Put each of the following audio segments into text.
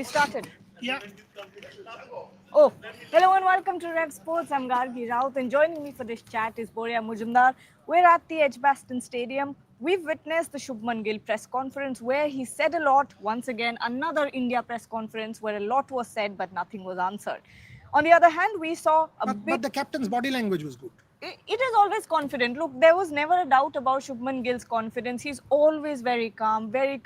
We started. Yeah. Oh, hello and welcome to Rev Sports. I'm Gargi Raut, and joining me for this chat is Boria Mujumdar. We're at the Edgbaston Stadium. We've witnessed the Shubman Gill press conference where he said a lot. Once again, another India press conference where a lot was said but nothing was answered. On the other hand, we saw a But the captain's body language was good. It is always confident. Look, there was never a doubt about Shubman Gill's confidence. He's always very calm, very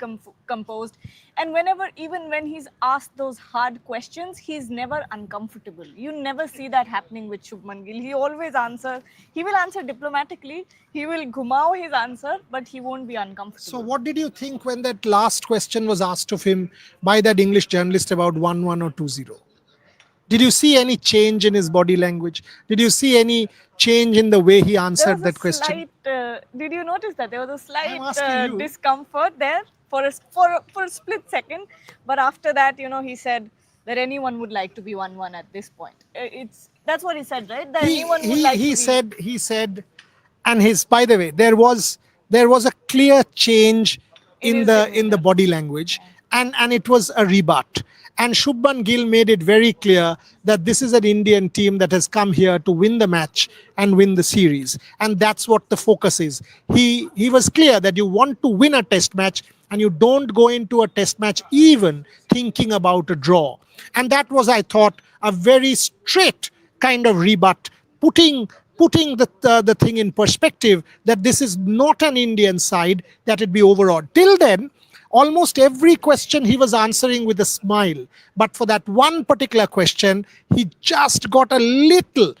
composed. And even when he's asked those hard questions, he's never uncomfortable. You never see that happening with Shubman Gill. He always answers. He will answer diplomatically. He will gumao his answer, but he won't be uncomfortable. So, what did you think when that last question was asked of him by that English journalist about 1-1 or 2-0? Did you see any change in his body language? Did you see any change in the way he answered that question? Did you notice that there was a I'm slight asking you. discomfort there for a split second, but after that, he said that anyone would like to be 1-1 at this point. That's what he said, right? That anyone would like to be. He said, and his, by the way, there was a clear change In in his the demeanor. body language, and it was a rebut. And Shubman Gill made it very clear that this is an Indian team that has come here to win the match and win the series, and that's what the focus is. He was clear that you want to win a test match, and you don't go into a test match even thinking about a draw. And that was, I thought, a very straight kind of rebut, putting the thing in perspective that this is not an Indian side that it be overawed. Till then, almost every question he was answering with a smile. But for that one particular question, he just got a little,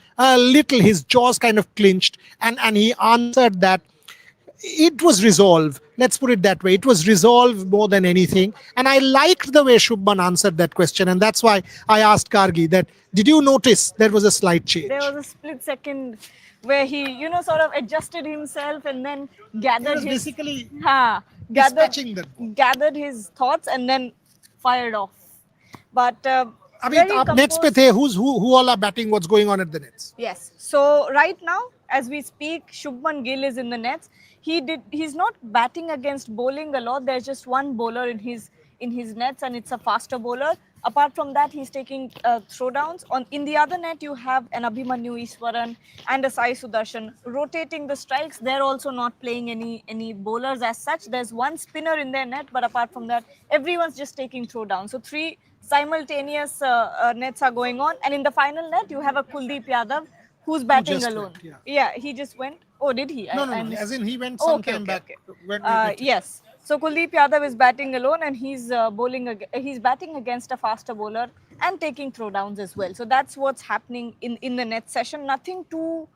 his jaws kind of clinched, and he answered that. It was resolve. Let's put it that way. It was resolve more than anything. And I liked the way Shubman answered that question. And that's why I asked Kargi that, did you notice there was a slight change? There was a split second where he, sort of adjusted himself and then gathered was his basically gathered, dispatching them. gathered his thoughts and then fired off. But अभी very आप nets पे composed. थे, who all are batting, what's going on at the nets? Yes. So right now, as we speak, Shubman Gill is in the nets. He's not batting against bowling a lot. There's just one bowler in his nets, and it's a faster bowler. Apart from that, he's taking throwdowns. In the other net, you have an Abhimanyu Iswaran and a Sai Sudarshan rotating the strikes. They're also not playing any bowlers as such. There's one spinner in their net, but apart from that, everyone's just taking throwdowns. So three simultaneous nets are going on, and in the final net, you have a Kuldeep Yadav who's batting just alone. went, yeah, he just went. Oh, did he? No, as in he went some time back. When we met him. Yes. So Kuldeep Yadav is batting alone, and he's he's batting against a faster bowler and taking throwdowns as well. So that's what's happening in the net session. Nothing too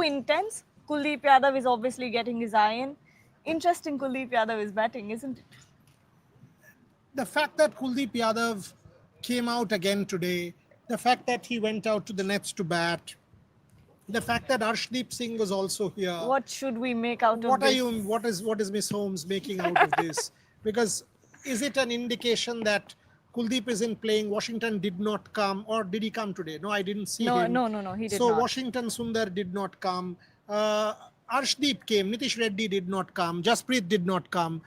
intense. Kuldeep Yadav is obviously getting his eye in. Interesting. Kuldeep Yadav is batting, isn't it? The fact that Kuldeep Yadav came out again today, the fact that he went out to the nets to bat, the fact that Arshdeep Singh was also here. What should we make out of What this? what is Miss Holmes making out of this? Because is it an indication that Kuldeep isn't playing? Washington did not come, or did he come today? No, I didn't see him. No, he did so not. Washington Sundar did not come. Arshdeep came. Nitish Reddy did not come. Jasprit did not come.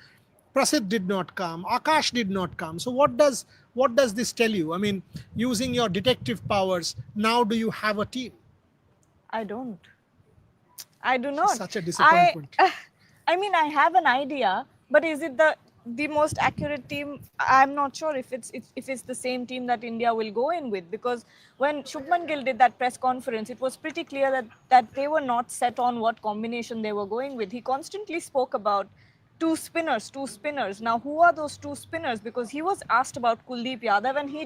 Prasid did not come. Akash did not come. So what does this tell you? I mean, using your detective powers, now do you have a team? I don't. I do not. Such a disappointment. I mean, I have an idea, but is it the most accurate team? I'm not sure if it's the same team that India will go in with, because when Shubman Gill did that press conference, it was pretty clear that they were not set on what combination they were going with. He constantly spoke about two spinners. Now, who are those two spinners? Because he was asked about Kuldeep Yadav, and he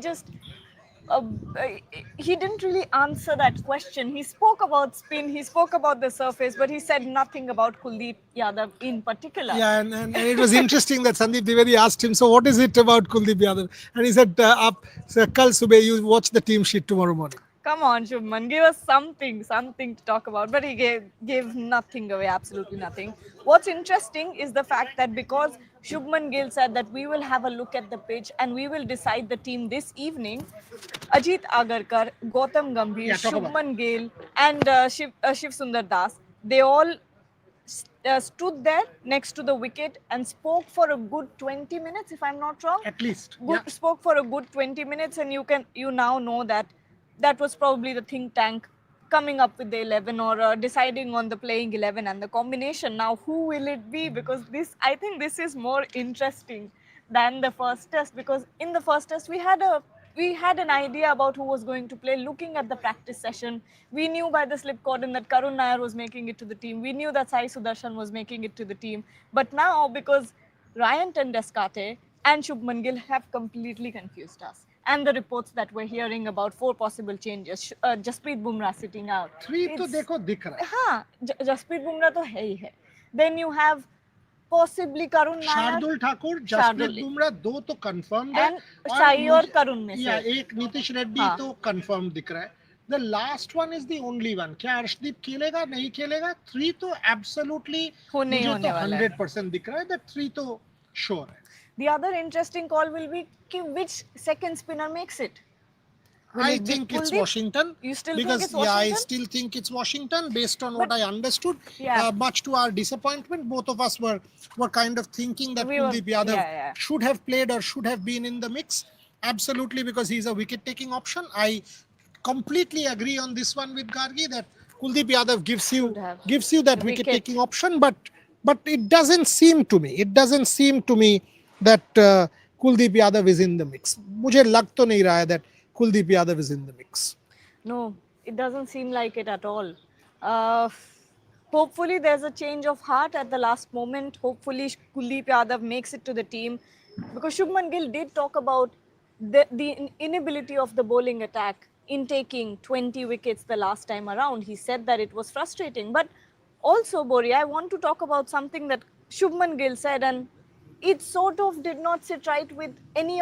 didn't really answer that question. He spoke about spin, he spoke about the surface, but he said nothing about Kuldeep Yadav in particular. Yeah, and it was interesting that Sandeep Dwivedi asked him, so what is it about Kuldeep Yadav? And he said, Kal subah, you watch the team sheet tomorrow morning. Come on, Shubman, give us something to talk about. But he gave nothing away, absolutely nothing. What's interesting is the fact that because Shubman Gill said that we will have a look at the pitch and we will decide the team this evening, Ajit Agarkar, Gautam Gambhir, Yeah, talk about Shubman Gill and Shiv Sundar Das, they all stood there next to the wicket and spoke for a good 20 minutes, if I'm not wrong. At least, Good, yeah. spoke for a good 20 minutes, and you now know that that was probably the think tank coming up with the 11, or deciding on the playing 11 and the combination. Now, who will it be? Because I think this is more interesting than the first test, because in the first test we had an idea about who was going to play. Looking at the practice session, we knew by the slip cordon that Karun Nair was making it to the team. We knew that Sai Sudarshan was making it to the team. But now, because Ryan Tendeskate and Shubman Gill have completely confused us, and the reports that we're hearing about 4 possible changes, Jasprit Bumrah sitting out. Three तो देखो दिख रहा है. हाँ, Jasprit Bumrah तो है ही है. Then you have possibly Karun Nair, Shardul Thakur, Jasprit Shardul, Bumrah, दो तो कंफर्म है. and साई और करुण में या से एक नीतीश रेड्डी हाँ. तो कंफर्म दिख रहा है. The last one is the only one. क्या अर्शदीप खेलेगा नहीं खेलेगा? थ्री तो एब्सोल्युटली होने मुझे तो वाला है. 100% दिख रहा है. दैट थ्री तो श्योर है. The other interesting call will be which second spinner makes it. Will I it be think it's Kuldeep? Washington. You still because, think it's Yeah, I Washington? still think it's Washington based on what But- I understood. Yeah. Much to our disappointment, both of us were kind of thinking that We were- Kuldeep Yadav yeah. should have played or should have been in the mix. Absolutely, because he's a wicket-taking option. I completely agree on this one with Gargi that Kuldeep Yadav gives you Should have. that Wicket. wicket-taking option, but it doesn't seem to me. It doesn't seem to me that Kuldeep Yadav is in the mix. मुझे लग तो नहीं रहा है that Kuldeep Yadav is in the mix. No, it doesn't seem like it at all. Uh, Hopefully, there's a change of heart at the last moment. Hopefully, Kuldeep Yadav makes it to the team, because Shubman Gill did talk about the inability of the bowling attack in taking 20 wickets the last time around. He said that it was frustrating. But also, Bori, I want to talk about something that Shubman Gill said, and it sort of did not sit right with any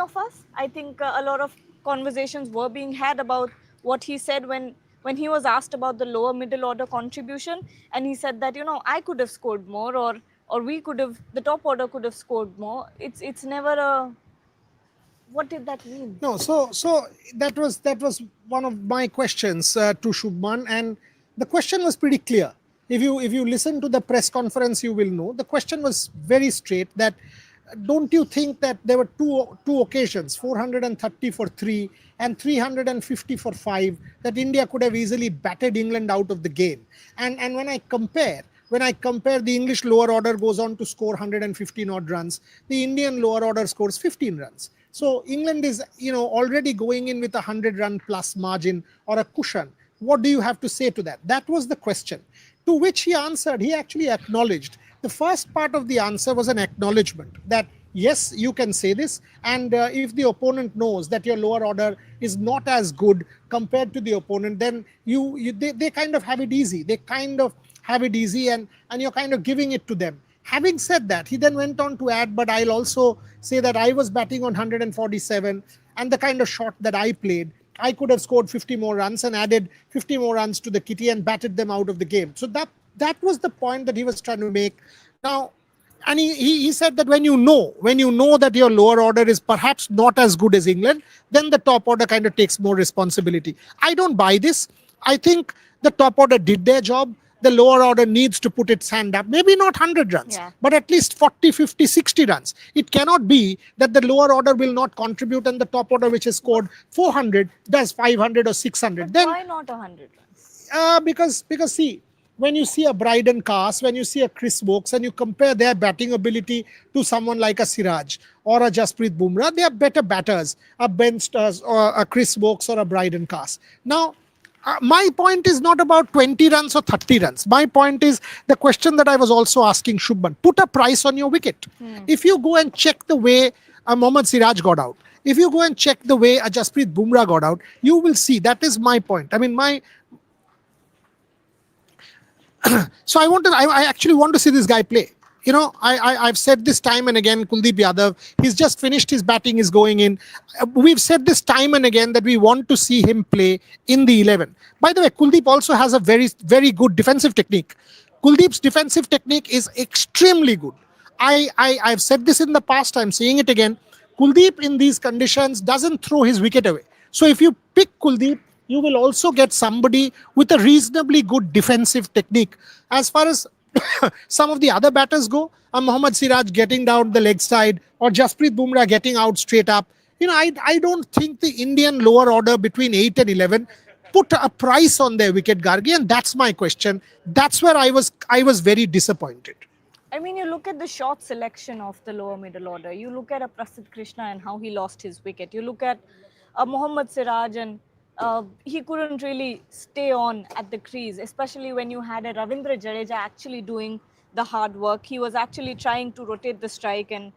of us. I think a lot of conversations were being had about what he said when he was asked about the lower middle order contribution, and he said that, I could have scored more, or we could have, the top order could have scored more. It's never a, what did that mean? No, so that was one of my questions to Shubman, and the question was pretty clear. If you listen to the press conference, you will know the question was very straight. That don't you think that there were two occasions, 430 for 3 and 350 for 5, that India could have easily batted England out of the game? And when I compare, the English lower order goes on to score 115 odd runs, the Indian lower order scores 15 runs. So England is already going in with a 100-run plus margin or a cushion. What do you have to say to that? That was the question. To which he answered, he actually acknowledged. The first part of the answer was an acknowledgement that yes, you can say this, and if the opponent knows that your lower order is not as good compared to the opponent, then they kind of have it easy. They kind of have it easy, and you're kind of giving it to them. Having said that, he then went on to add, but I'll also say that I was batting on 147, and the kind of shot that I played, I could have scored 50 more runs and added 50 more runs to the kitty and batted them out of the game. So that was the point that he was trying to make. Now, and he said that when you know that your lower order is perhaps not as good as England, then the top order kind of takes more responsibility. I don't buy this. I think the top order did their job. The lower order needs to put its hand up, maybe not 100 runs, but at least 40, 50, 60 runs. It cannot be that the lower order will not contribute and the top order, which has scored 400, does 500 or 600. But then why not 100 runs? Because see, when you see a Bryden Cast, when you see a Chris Wokes, and you compare their batting ability to someone like a Siraj or a Jasprit Bumrah, they are better batters, a Ben Stars or a Chris Wokes or a Bryden Cast. Now, my point is not about 20 runs or 30 runs. My point is the question that I was also asking Shubman. Put a price on your wicket. If you go and check the way Mohammad Siraj got out, if you go and check the way Jasprit Bumrah got out, you will see. That is my point. I mean, so I actually want to see this guy play. I've said this time and again, Kuldeep Yadav, he's just finished his batting, is going in. We've said this time and again that we want to see him play in the 11. By the way, Kuldeep also has a very, very good defensive technique. Kuldeep's defensive technique is extremely good. I've said this in the past, I'm saying it again. Kuldeep in these conditions doesn't throw his wicket away. So if you pick Kuldeep, you will also get somebody with a reasonably good defensive technique. As far as some of the other batters go, Mohammad Siraj getting down the leg side, or Jasprit Bumrah getting out straight up. I don't think the Indian lower order between 8 and 11 put a price on their wicket, Gargi, and that's my question. That's where I was very disappointed. I mean, you look at the short selection of the lower middle order. You look at a Prasidh Krishna and how he lost his wicket. You look at Mohammad Siraj, and he couldn't really stay on at the crease, especially when you had a Ravindra Jadeja actually doing the hard work. He was actually trying to rotate the strike and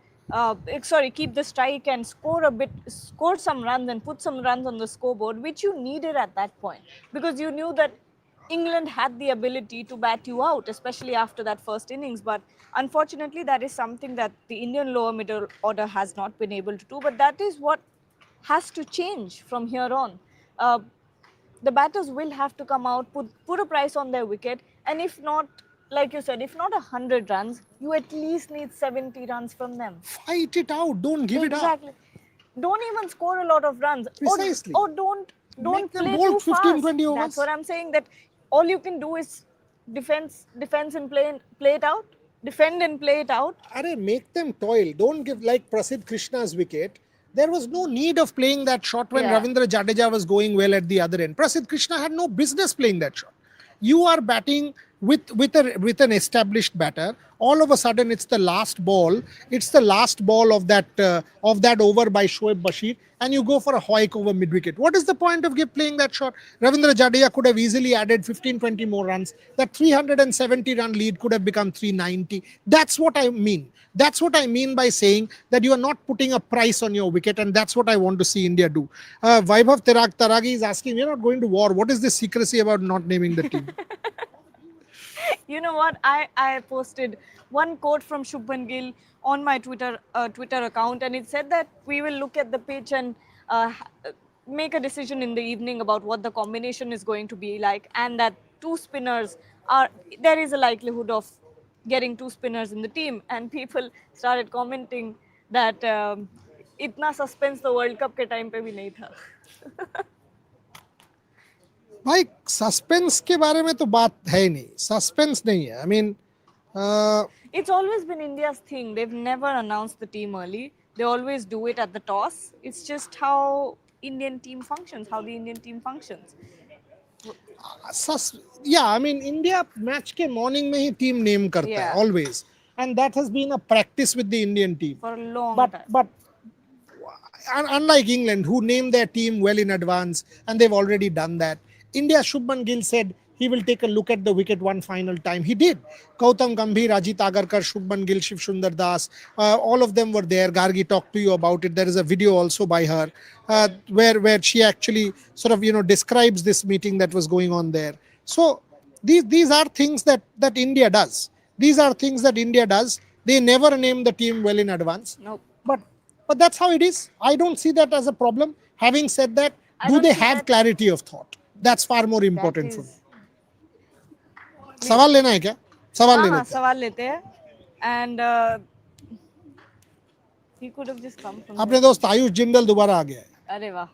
keep the strike and score some runs and put some runs on the scoreboard, which you needed at that point because you knew that England had the ability to bat you out, especially after that first innings. But unfortunately, that is something that the Indian lower middle order has not been able to do. But that is what has to change from here on. Uh, the batters will have to come out, put a price on their wicket, and if not, like you said, if not 100 runs, you at least need 70 runs from them. Fight it out. Don't give it up. Exactly. Don't even score a lot of runs, Precisely. or don't Make them play bowl too 15, fast. 20 overs. That's what I'm saying. That all you can do is defense and play it out, defend and play it out. Arey, make them toil. Don't give like Prasidh Krishna's wicket. There was no need of playing that shot when Yeah. Ravindra Jadeja was going well at the other end. Prasidh Krishna had no business playing that shot. You are batting with an established batter. All of a sudden, it's the last ball. It's the last ball of that over by Shoaib Bashir, and you go for a hoik over mid wicket. What is the point of playing that shot? Ravindra Jadeja could have easily added 15, 20 more runs. That 370 run lead could have become 390. That's what I mean. That's what I mean by saying that you are not putting a price on your wicket, and that's what I want to see India do. Vaibhav Taragi is asking, we're not going to war. What is the secrecy about not naming the team? You know what? I posted one quote from Shubman Gill on my Twitter account, and it said that we will look at the pitch and make a decision in the evening about what the combination is going to be like, and that two spinners are there is a likelihood of getting two spinners in the team, and people started commenting that इतना suspense the World Cup के time पे भी नहीं था. भाई suspense के बारे में तो बात है ही नहीं, सस्पेंस नहीं है. I mean It's always been India's thing. They've never announced the team early. They always do it at the toss. It's just how Indian team functions, how the Indian team functions. या I mean India match के morning में ही team name करता है Yeah. Always, and that has been a practice with the Indian team. For a long but time. but unlike England, who named their team well in advance, and they've already done that. India, Shubman Gill said he will take a look at the wicket one final time. He did. Gautam Gambhir, Ajit Agarkar, Shubman Gill, Shiv Sundar Das, all of them were there. Gargi talked to you about it. There is a video also by her where she actually sort of describes this meeting that was going on there. So these are things that India does. These are things that India does. They never name the team well in advance. Nope. But that's how it is. I don't see that as a problem. Having said that, I do don't they see have that- clarity of thought? That's far more That important for me. is. सवाल लेना है क्या? सवाल ले हाँ, लेते हैं. सवाल लेते हैं. And he could have just come from. अपने दोस्त आयुष जिंदल दोबारा आ गया है. अरे वाह.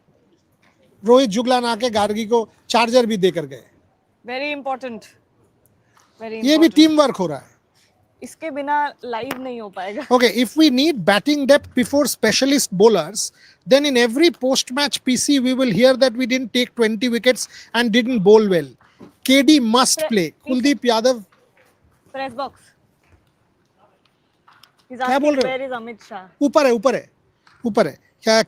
रोहित जुगलान आके गार्गी को चार्जर भी देकर गए. Very important. Very ये भी important. टीम वर्क हो रहा है. इसके बिना लाइव नहीं हो पाएगा. Okay, if we need batting depth before specialist bowlers, then in every post-match PC we will hear that we didn't take 20 wickets and didn't bowl well. KD must play. Kuldeep Yadav. Press box. He's क्या बोल asking रहे हो? where is Amit Shah? ऊपर है.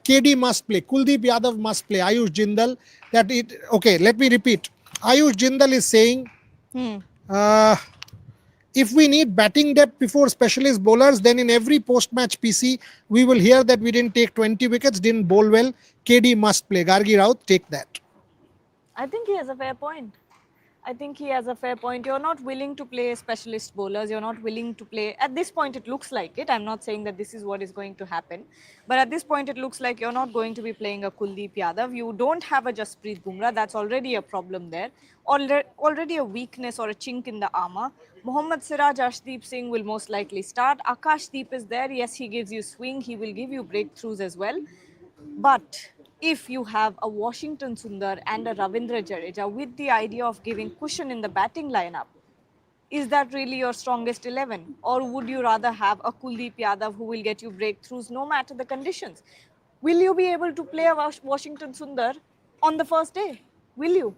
KD must play. Kuldeep Yadav must play. Ayush Jindal. Okay, let me repeat. Ayush Jindal is saying, if we need batting depth before specialist bowlers, then in every post-match PC, we will hear that we didn't take 20 wickets, didn't bowl well. KD must play. Gargi Raut, take that. I think he has a fair point. You're not willing to play specialist bowlers. You're not willing to play. At this point, it looks like it. I'm not saying that this is what is going to happen. But at this point, it looks like you're not going to be playing a Kuldeep Yadav. You don't have a Jasprit Bumrah. That's already a problem there. Already a weakness or a chink in the armour. Mohammad Siraj, Arshdeep Singh will most likely start. Akashdeep is there. Yes, he gives you swing. He will give you breakthroughs as well. But if you have a Washington Sundar and a Ravindra Jadeja with the idea of giving cushion in the batting lineup, Is that really your strongest 11? Or would you rather have a Kuldeep Yadav who will get you breakthroughs no matter the conditions? Will you be able to play a Washington Sundar on the first day? Will you?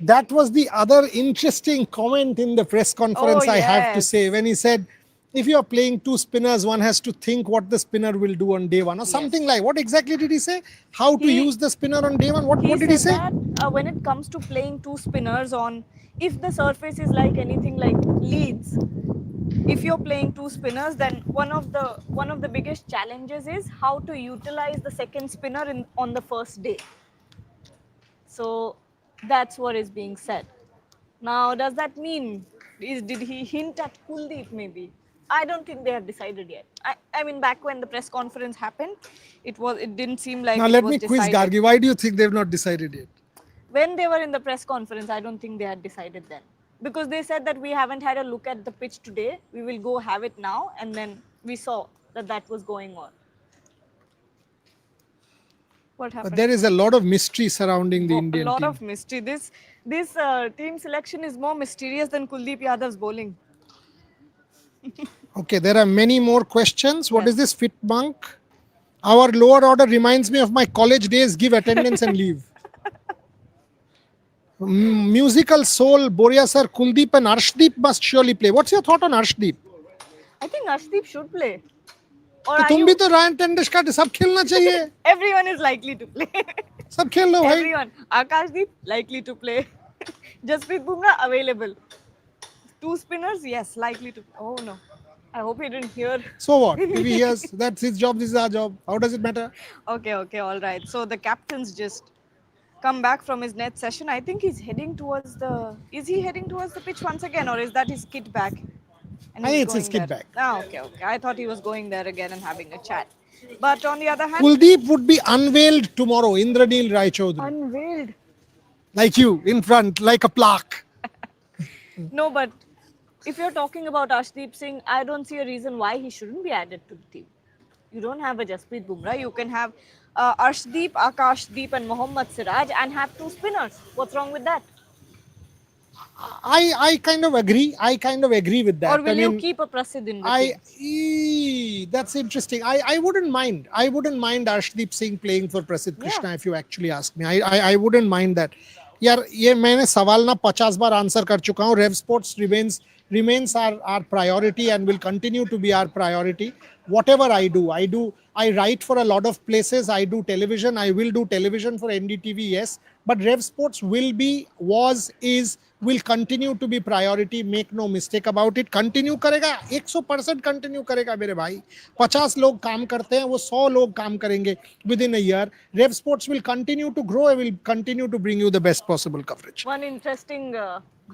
That was the other interesting comment in the press Oh, conference, I have to say, yes. when he said, if you are playing two spinners, one has to think what the spinner will do on day one, or something Yes. like. What exactly did he say? How to He use the spinner on day one? he What did he said say? that when it comes to playing two spinners on, if the surface is like anything like Leeds, if you're playing two spinners, then one of the biggest challenges is how to utilize the second spinner in on the first day. So that's what is being said. Now, does that mean did he hint at Kuldeep maybe? I don't think they have decided yet. I mean, back when the press conference happened, it didn't seem like Now it let was me quiz decided. Gargi. Why do you think they've not decided yet? When they were in the press conference, I don't think they had decided then, because they said that we haven't had a look at the pitch today. We will go have it now, and then we saw that that was going on. What happened? There is a lot of mystery surrounding the A Indian lot team. of mystery. This team selection is more mysterious than Kuldeep Yadav's bowling. Okay, there are many more questions. What is Yes. this fit monk? Our lower order reminds me of my college days. Give attendance and leave. Musical soul, Boria sir, Kuldeep and Arshdeep must surely play. What's your thought on Arshdeep? I think Arshdeep should play. Or तो are तुम भी you? तो royal टेंडिस का सब खेलना चाहिए. Everyone is likely to play. सब खेल लो भाई. Everyone. Akashdeep likely to play. Jasprit Bumrah available. Two spinners, yes, likely to. Oh no. I hope he didn't hear. So what? If he hears that's his job, this is our job. How does it matter? Okay, all right. So the captain's just come back from his net session. I think he's heading towards the. Is he heading towards the pitch once again, or is that his kit bag? And I he's think it's going his kit there. bag. Ah, okay. I thought he was going there again and having a chat. But on the other hand, Kuldeep would be unveiled tomorrow. Indranil Rai Chaudhary. unveiled. Like you, in front, like a plaque. No, but if you're talking about Ashdeep Singh, I don't see a reason why he shouldn't be added to the team. You don't have a Jasprit Bumrah. You can have Arshdeep, Akashdeep, and Mohammad Siraj and have two spinners. What's wrong with that? I kind of agree. I kind of agree with that. Or will I you mean, keep a Prasid in the team? That's interesting. I wouldn't mind. I wouldn't mind Arshdeep Singh playing for Prasid Yeah. Krishna if you actually ask me. I wouldn't mind that. यार ये मैंने सवाल ना 50 बार answer कर चुका हूँ. Rev Sports remains our priority and will continue to be our priority. Whatever I write for a lot of places. I do television. I will do television for NDTV, yes. But Rev Sports will continue to be priority. Make no mistake about it. Continue करेगा 100% continue करेगा मेरे भाई. 50 लोग काम करते हैं, वो 100 लोग काम करेंगे within a year. Rev Sports will continue to grow. I will continue to bring you the best possible coverage. One interesting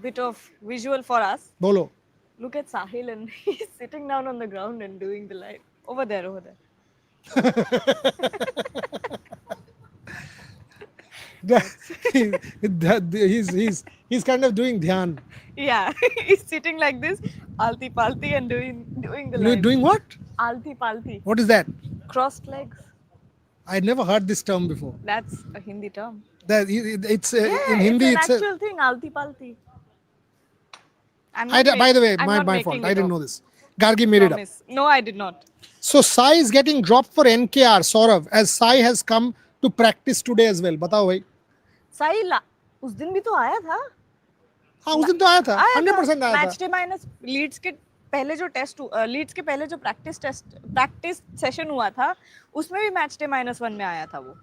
bit of visual for us. बोलो. Look at Sahil, and he's sitting down on the ground and doing the live. Over there. He's kind of doing dhyan. Yeah, he's sitting like this, alti palti, and doing the live. Doing what? Alti palti, What is that? crossed legs. I never heard this term before. That's a Hindi term. It's Yeah, in Hindi. it's an actual thing, alti palti. By the way, I'm my not my making fault. it I didn't up. know this. Gargi made it up. Promise. No, I did not. So Sai is getting dropped for NKR, Saurav, as Sai has come to practice today as well. बताओ भाई. साहिल उस दिन भी तो आया था. हाँ उस दिन तो आया था. 100% आया मैच था. डे माइनस लीड्स के पहले जो लीड्स के पहले जो प्रैक्टिस सेशन हुआ था, उसमें भी मैच डे -1 में आया था वो.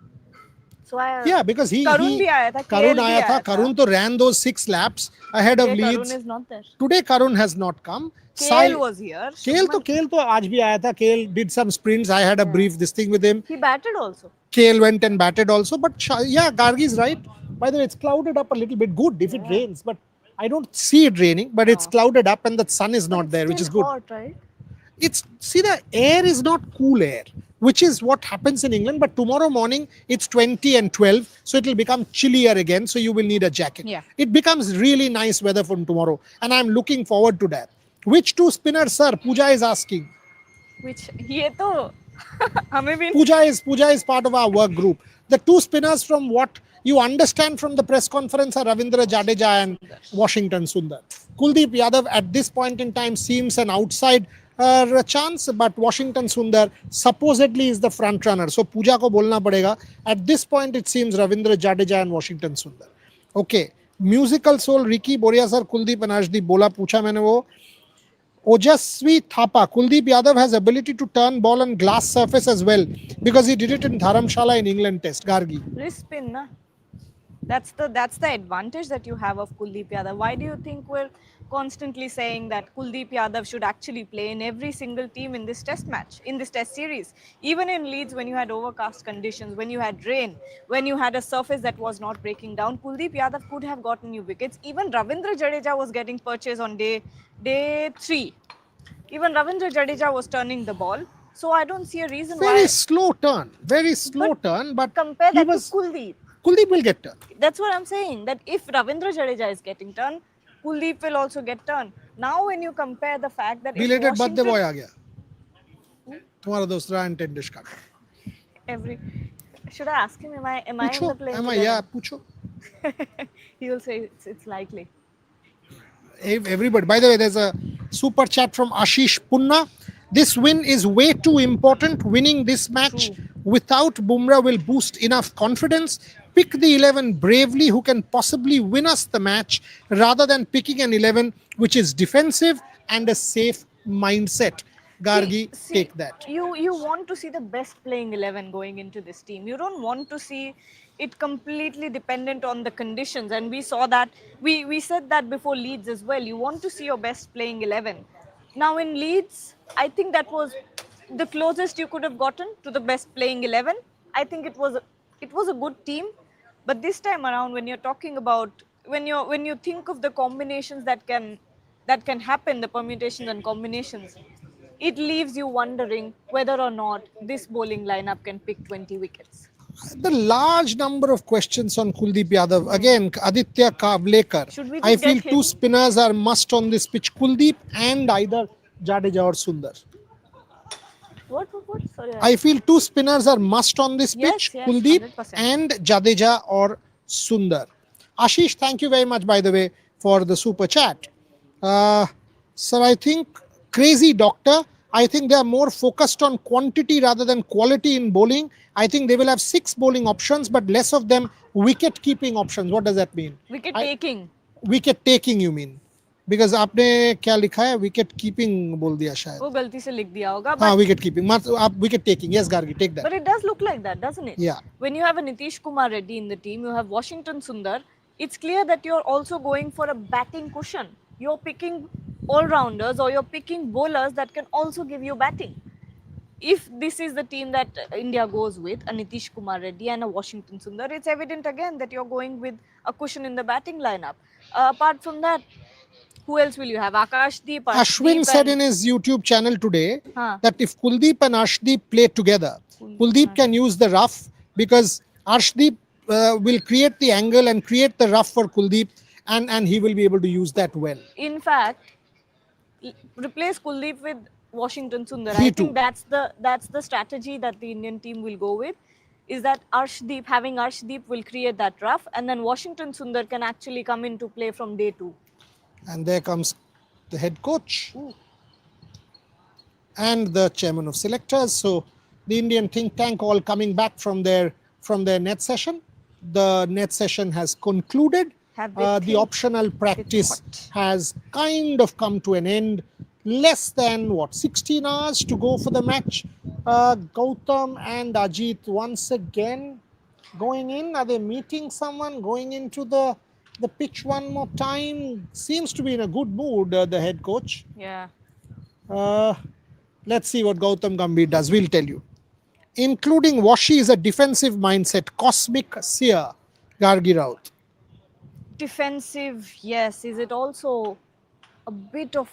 So Yeah, because Karun भी आया था, Karun KL भी आया था. आया था. Karun तो ran those 6 laps ahead of Today Leeds. Karun is not there. Today Karun has not come. KL was here. KL तो आज भी आया था. KL did some sprints. I had a brief this thing with him. He batted also. KL went and batted also. But yeah, Gargi's right. By the way, it's clouded up a little bit. Good if it rains, but I don't see it raining. But it's clouded up and the sun is not there, which is good. Hot, right? The air is not cool air, which is what happens in England. But tomorrow morning it's 20 and 12, so it will become chillier again. So you will need a jacket. Yeah. It becomes really nice weather from tomorrow, and I'm looking forward to that. Which two spinners, sir? Pooja is asking. Which ये तो हमें भी Pooja is part of our work group. The two spinners, from what you understand from the press conference, are Ravindra Jadeja and Sundar. Washington Sundar. Kuldeep Yadav at this point in time seems an outside chance, but Washington Sundar supposedly is the front runner. So Pooja ko bolna padega. At this point, it seems Ravindra Jadeja and Washington Sundar. Okay. म्यूजिकल सोल रिकी बोरिया sir Kuldeep and Arshdeep बोला पूछा मैंने वो Ojasvi Thapa. Kuldeep Yadav has ability to turn ball on glass surface as well because he did it in Dharamshala in England Test. Gargi. Wrist spin, na? That's the advantage that you have of Kuldeep Yadav. Why do you think we're constantly saying that Kuldeep Yadav should actually play in every single team in this test match, in this test series? Even in Leeds, when you had overcast conditions, when you had rain, when you had a surface that was not breaking down, Kuldeep Yadav could have gotten you wickets. Even Ravindra Jadeja was getting purchase on day 3. Even Ravindra Jadeja was turning the ball. So I don't see a reason Very why. slow turn. Very slow turn. But Compare he that was to Kuldeep. Kuldeep will get turn. That's what I'm saying. That if Ravindra Jadeja is getting turn, Kuldeep will also get turn. Now, when you compare the fact that if Belated birthday Washington boy आ गया. तुम्हारा दोस्त Ryan Tendish का. every should I ask him? Am I in पूछो. the playing Am I? 11? Yeah, पूछो. He will say it's likely. Everybody. By the way, there's a super chat from Ashish Punna. This win is way too important. Winning this match True. without Bumrah will boost enough confidence. Pick the 11 bravely who can possibly win us the match rather than picking an 11 which is defensive and a safe mindset. Gargi, take that. You want to see the best playing 11 going into this team. You don't want to see it completely dependent on the conditions. And we saw that, we said that before Leeds as well. You want to see your best playing 11. Now in Leeds, I think that was the closest you could have gotten to the best playing 11. I think it was a good team. But this time around, when you're talking about, when you think of the combinations that can happen, the permutations and combinations, it leaves you wondering whether or not this bowling lineup can pick 20 wickets. The large number of questions on Kuldeep Yadav. Again, Aditya Kavlekar. Should we I just feel get two him? spinners are must on this pitch. Kuldeep and either Jadeja or Sundar. What? Sorry. I feel two spinners are must on this pitch. Yes, Kuldeep 100%. and Jadeja or Sundar. Ashish, thank you very much, by the way, for the super chat. Sir, I think Crazy Doctor, I think they are more focused on quantity rather than quality in bowling. I think they will have 6 bowling options, but less of them wicket keeping options. What does that mean? Wicket taking. Wicket taking, you mean? Because आपने क्या लिखा है wicket keeping बोल दिया शायद. वो गलती से लिख दिया होगा. हाँ But, विकेट कीपिंग आप wicket taking. Yes Gargi, take that. but it does look like that, doesn't it? Yeah. When you have a Nitish Kumar Reddy in the team, you have Washington Sundar, it's clear that you're also going for a batting cushion. You're picking all-rounders or you're picking bowlers that can also give you batting. If this is the team that India goes with, a Nitish Kumar Reddy and a Washington Sundar, it's evident again that you're going with a cushion in the batting lineup. Apart from that, who else will you have? Akashdeep, Ashwin said in his YouTube channel today Huh. that if Kuldeep and Arshdeep play together, Kuldeep Kuldeep can use the rough because Arshdeep will create the angle and create the rough for Kuldeep, and he will be able to use that well. In fact, replace Kuldeep with Washington Sundar. He I too. think that's the strategy that the Indian team will go with. Is that having Arshdeep will create that rough, and then Washington Sundar can actually come into play from day 2. And there comes the head coach Ooh. and the chairman of selectors. So the Indian think tank all coming back from their net session. The net session has concluded. Have they The think optional practice what? has kind of come to an end. Less than 16 hours to go for the match. Gautam and Ajit once again going in. Are they meeting someone? Going into the pitch one more time? Seems to be in a good mood, the head coach. Yeah. Let's see what Gautam Gambhir does. We'll tell you. Including Washi is a defensive mindset. Cosmic seer. Gargi Raut. Defensive, yes. Is it also a bit of,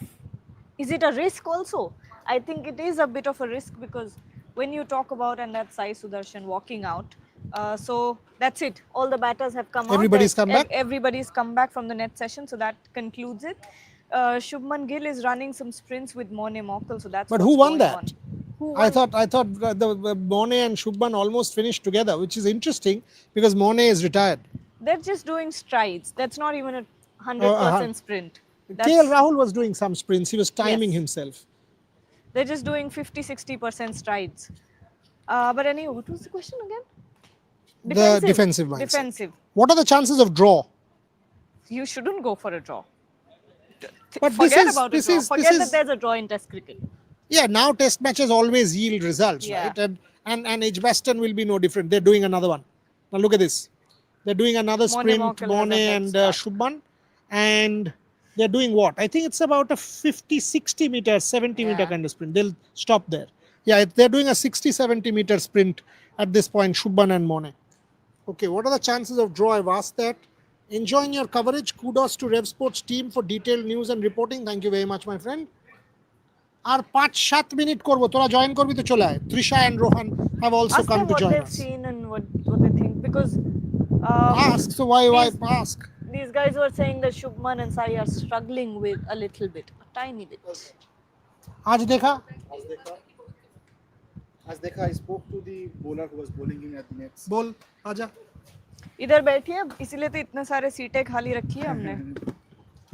is it a risk also? I think it is a bit of a risk because when you talk about, and that's Sai Sudarshan walking out, so that's it. All the batters have come Everybody's out. come back? Everybody's come back from the net session, so that concludes it. Shubman Gill is running some sprints with Morne Mokkal, so that's But what's who won going that? on. Who I won? thought the Mone and Shubman almost finished together, which is interesting because Mone is retired. They're just doing strides. That's not even a Uh, uh, 100% sprint. KL That's Rahul was doing some sprints. He was timing yes. himself. They're just doing 50-60% strides. But anyway, what was the question again? The Defensive. defensive mindset. Defensive. What are the chances of draw? You shouldn't go for a draw. But Forget about a draw. this Forget that is there's a draw in Test cricket. yeah. Now Test matches always yield results, Yeah. right? And Edgbaston will be no different. They're doing another one. Now look at this. They're doing another Mone sprint, Morkel has Mone a head and start. Shubman, and they're doing what? I think it's about a 50, 60 meter, 70 meter Yeah. kind of sprint. They'll stop there. Yeah, they're doing a 60, 70 meter sprint at this point, Shubman and Mone. Okay, what are the chances of draw? I've asked that. Enjoying your coverage. Kudos to Rev Sports team for detailed news and reporting. Thank you very much, my friend. আর 5-7 minute করবো, তোরা join করবি তো চলে আয়. Trisha and Rohan have also Ask come them to what join they've us. seen and what they think, because Ask, so why these, ask? these guys were saying that Shubman and Sai are struggling with a little bit, a tiny bit. आज देखा As देखा, I spoke to the bowler who was bowling him at the nets. बोल आजा. इधर बैठिए, इसीलिए तो इतने सारे सीटें खाली रखी है हमने.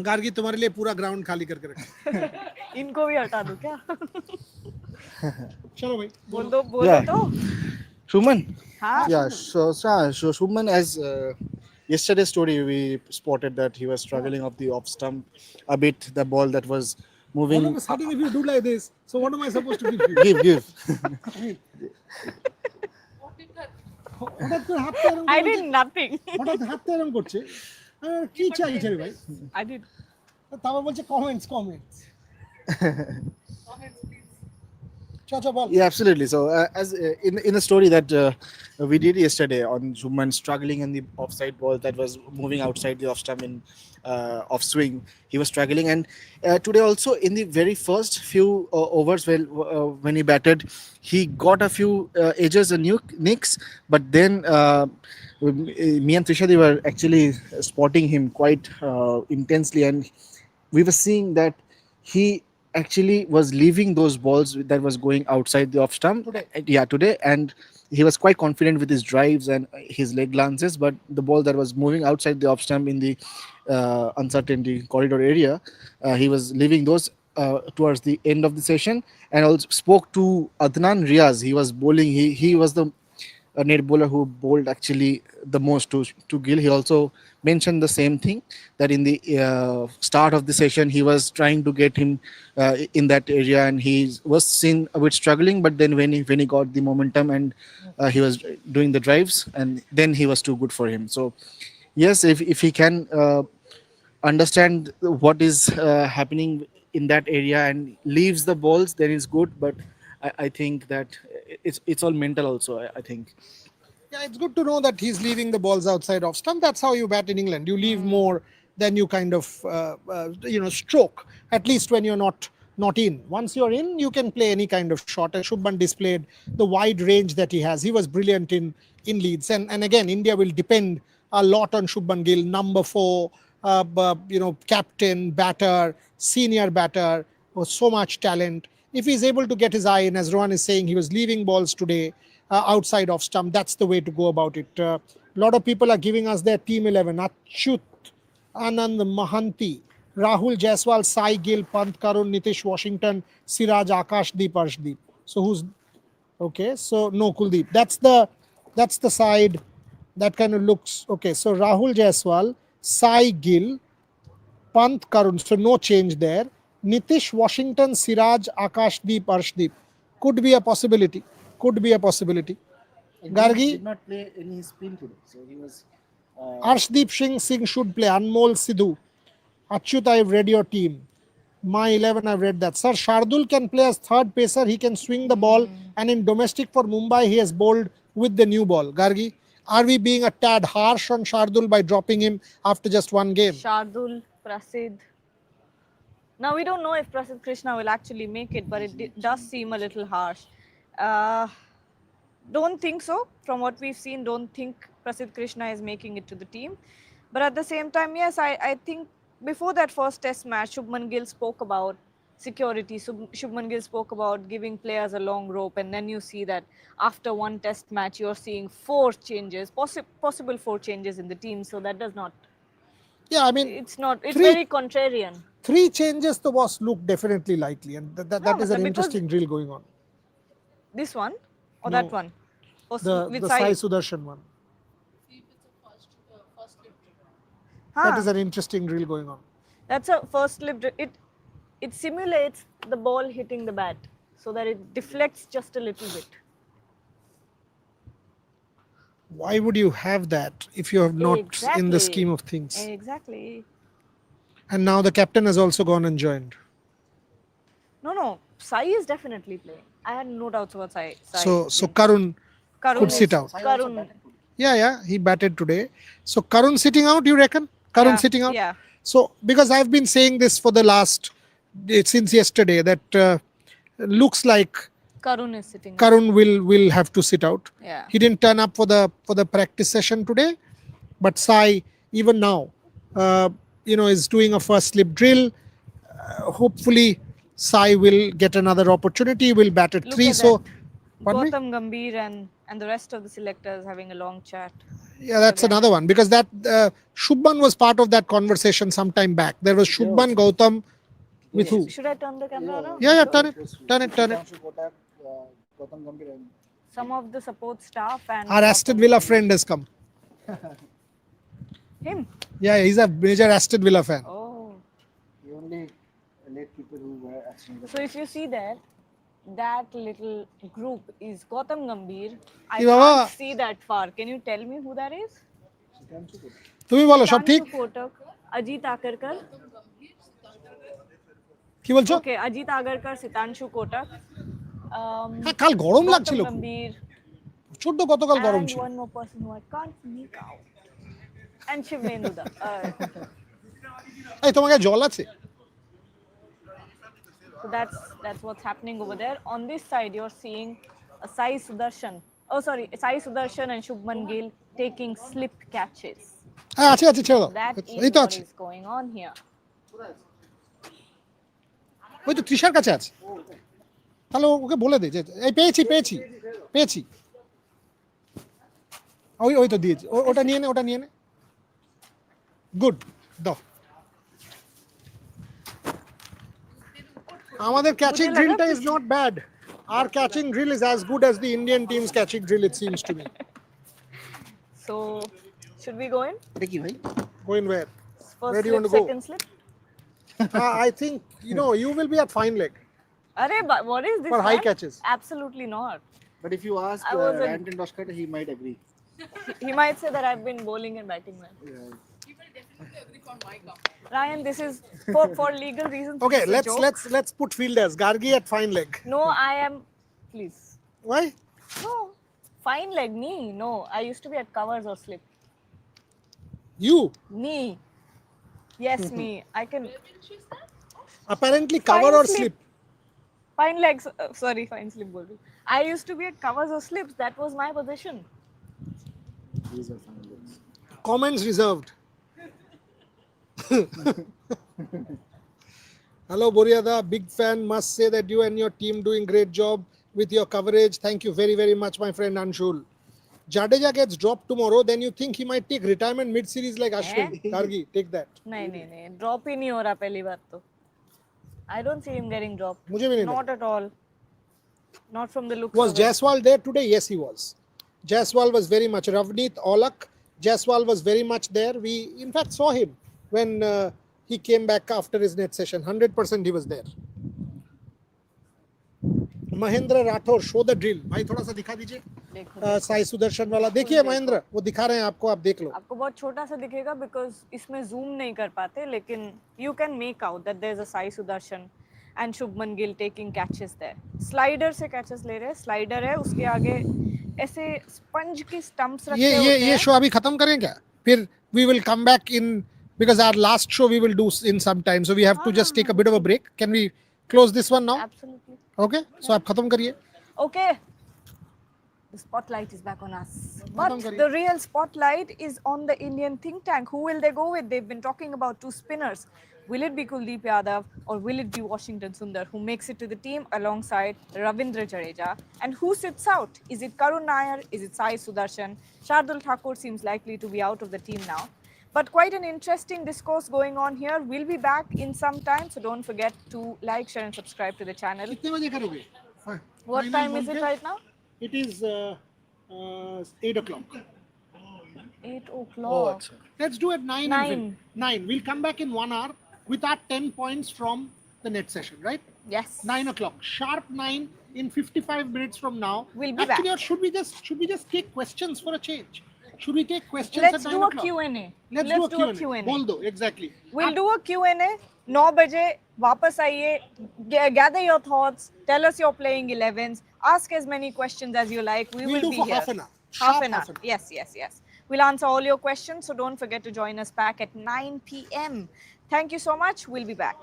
गार्गी तुम्हारे लिए पूरा ग्राउंड खाली करके रखा. इनको भी हटा दूं क्या? चलो भाई. बोल Yeah. दो तो. Shubman? हाँ. Yeah, so Shubman, as yesterday's story, we spotted that he was struggling off the off stump a bit. The ball that was All moving. of a sudden, if you do like this, so what am I supposed to give you? Give. হঠাৎ করে হাতটা এরকম I করছে. did nothing. হঠাৎ হাতটা এরকম করছে. কি চাইছে রে ভাই? I did. তারপর বলছে comments. Ball. Yeah, absolutely. So, as in the story that we did yesterday on Shubman struggling in the offside ball that was moving outside the off stump in off swing, he was struggling. And today also in the very first few overs, when he batted, he got a few edges and nicks, but then me and Trisha, they were actually spotting him quite intensely, and we were seeing that he actually was leaving those balls that was going outside the off stump today, and he was quite confident with his drives and his leg glances, but the ball that was moving outside the off stump in the uncertainty corridor area, he was leaving those towards the end of the session. And also spoke to Adnan Riaz. He was bowling, he was the a net bowler who bowled actually the most to Gill. He also mentioned the same thing, that in the start of the session he was trying to get him in that area, and he was seen a bit struggling. But then when he got the momentum and he was doing the drives, and then he was too good for him. So yes, if he can understand what is happening in that area and leaves the balls, then it's good. But I think that it's all mental also. I think. Yeah, it's good to know that he's leaving the balls outside off stump. That's how you bat in England. You leave more than you kind of stroke. At least when you're not in. Once you're in, you can play any kind of shot. And Shubman displayed the wide range that he has. He was brilliant in Leeds. And again, India will depend a lot on Shubman Gill, number 4, captain, batter, senior batter, with so much talent. If he's able to get his eye in, as Rohan is saying, he was leaving balls today outside of stump. That's the way to go about it. A lot of people are giving us their team 11. Achyut, Anand Mahanti, Rahul Jaiswal, Sai Gill, Pant Karun, Nitish Washington, Siraj, Akash Deep, Arshdeep. So who's okay? So no Kuldeep. That's the side that kind of looks okay. So Rahul Jaiswal, Sai Gill, Pant Karun. So no change there. Nitish Washington, Siraj, Akashdeep, Arshdeep. Could be a possibility. Gargi, did not play any spin today, so he was. Arshdeep Singh should play. Anmol Sidhu. Achyut, I've read your team. My 11, I've read that. Sir, Shardul can play as third pacer. He can swing the ball. And in domestic for Mumbai, he has bowled with the new ball. Gargi, are we being a tad harsh on Shardul by dropping him after just one game? Shardul, Prasid. Now we don't know if Prasid Krishna will actually make it, but it does seem a little harsh. Don't think so. From what we've seen, don't think Prasid Krishna is making it to the team. But at the same time, yes, I think before that first test match, Shubman Gill spoke about security. So Shubman Gill spoke about giving players a long rope, and then you see that after one test match, you're seeing four changes, possible four changes in the team. So that does not, Yeah, I mean, it's not, it's three very contrarian. three changes the boss look definitely likely, and No, that is an matlab, because interesting drill going on. this one or that No, one, or with the Sai. Sai Sudarshan one. That Huh. is an interesting drill going on. That's a first slip. It simulates the ball hitting the bat so that it deflects just a little bit. Why would you have that if you have not in the scheme of things? Exactly. And now the captain has also gone and joined. No. Sai is definitely playing. I had no doubts about Sai. So Karun could sit out. Karun. Yeah, he batted today. So Karun sitting out, you reckon? Karun Yeah, sitting out? yeah. So because I've been saying this for the last since yesterday that looks like Karun is sitting. Karun will have to sit out. Yeah. He didn't turn up for the practice session today, but Sai even now, is doing a first slip drill. Hopefully, Sai will get another opportunity. Will bat at Look 3. at So, that. pardon me? Gautam Gambhir and the rest of the selectors having a long chat. Yeah, that's Again. another one because that Shubman was part of that conversation some time back. There was Shubman Gautam with who? Should I turn the camera around? Yeah, Sure. turn it. Some of the support staff and Our Aston Villa friend has come. him. Yeah, he's a major Aston Villa fan. Oh. The only late people who were actually So if you see there, that little group is Gautam Gambhir. I Hey, Baba. can't see that far. Can you tell me who that is? তুমি বলো সব ঠিক Sitanshu Kotak, Ajit Agarkar. কি বলছো? Okay, Ajit Agarkar, Sitanshu Kotak. হ্যাঁ কাল গরম লাগছিল Gautam Gambhir. ছোট্ট গতকাল গরম And ছিল one more person who I can't make out. And Shivnendu. এই তোমার কাছে জল আছে? So that's what's happening over there. On this side, you're seeing a Sai Sudarshan. Oh, sorry, Sai Sudarshan and Shubman Gill taking slip catches. হ্যাঁ আছে ছেড়ে দাও। That এই is তো what আছে। is going on here. ওই তো তৃষার কাছে আছে। তাহলে ওকে বলে দে যে এই পেয়েছি। ওই তো দিয়েছি। ওটা নিয়ে নে। গুড দাও। আমাদের ক্যাচিং ড্রিলটা is not bad. Our catching drill is as good as the Indian team's catching drill, it seems to me. So, should we go in? Go in where? First Where do you slip, want to go? second slip? I think, you will be at fine leg Arey, but what is this? for high man? catches. Absolutely not. But if you ask I wasn't- Ranton Doshkar, he might agree. He might say that I've been bowling and batting well. Ryan, this is for legal reasons. Okay, this is a joke. let's put fielders. Gargi at fine leg. No, I am. Please. Why? No, fine leg knee. No, I used to be at covers or slip. You Knee. Yes, me. I can. apparently cover Fine or slip. slip. Fine legs. Sorry, fine slip. bol rahi. I used to be at covers or slips. That was my position. These are fine looks. Comments reserved. Hello Boriada, big fan. Must say that you and your team doing great job with your coverage. Thank you very very much, my friend Anshul. Jadeja gets dropped tomorrow, then you think he might take retirement mid-series like Ashwin. Gargi, take that. नहीं drop ही नहीं हो रहा पहली बात तो. I don't see him getting dropped. मुझे भी नहीं Not at all. Not from the looks Was of it. Jaiswal there today? Yes, he was. Jaiswal was very much. Ravneet, Olak, Jaiswal was very much there. We in fact saw him when he came back after his net session. 100% he was there. Mahendra Rathore, show the drill. भाई थोड़ा सा दिखा दीजिए. देखो साई सुदर्शन वाला देखिए महेंद्र, वो दिखा रहे हैं आपको, आप देख लो. आपको बहुत छोटा सा दिखेगा बिकॉज इसमें जूम नहीं कर पाते लेकिन you can make out that there is a Sai Sudharsan and Shubman Gill taking catches there. Slider से कैचेस ले रहे हैं. स्लाइडर है उसके आगे ऐसे स्पंज की स्टंप्स रखे होते हैं. ये शो अभी खत्म करें क्या? फिर we will come back in because our last show we will do in some time, so we have to just take a bit of a break. Can we close this one now? Absolutely. Okay, so आप खत्म करिए. Okay. The spotlight is back on us. But the real spotlight is on the Indian think tank. Who will they go with? They've been talking about two spinners. Will it be Kuldeep Yadav or will it be Washington Sundar who makes it to the team alongside Ravindra Jadeja? And who sits out? Is it Karun Nair? Is it Sai Sudarshan? Shardul Thakur seems likely to be out of the team now. But quite an interesting discourse going on here. We'll be back in some time, so don't forget to like, share, and subscribe to the channel. कितने बजे करोगे? What Final time is बोल it के? right now? It is 8 o'clock. 8 Oh, o'clock. अच्छा. Let's do it 9. 9. 9. We'll come back in 1 hour with our 10 points from the net session, right? Yes. 9 o'clock. Sharp 9 in 55 minutes from now. We'll be Actually, back. or should we just take questions for a change? Should we take questions Let's at 9 do a o'clock? Q&A. Let's do a Q&A. बोल दो, exactly. We'll do a Q&A. 9 बजे वापस आइए. Gather your thoughts. Tell us your playing 11s. Ask as many questions as you like. We We'll will do be for here. half an hour. Half Sharp an hour. half an hour. Yes, yes, yes. We'll answer all your questions. So don't forget to join us back at 9 p.m. Thank you so much. We'll be back.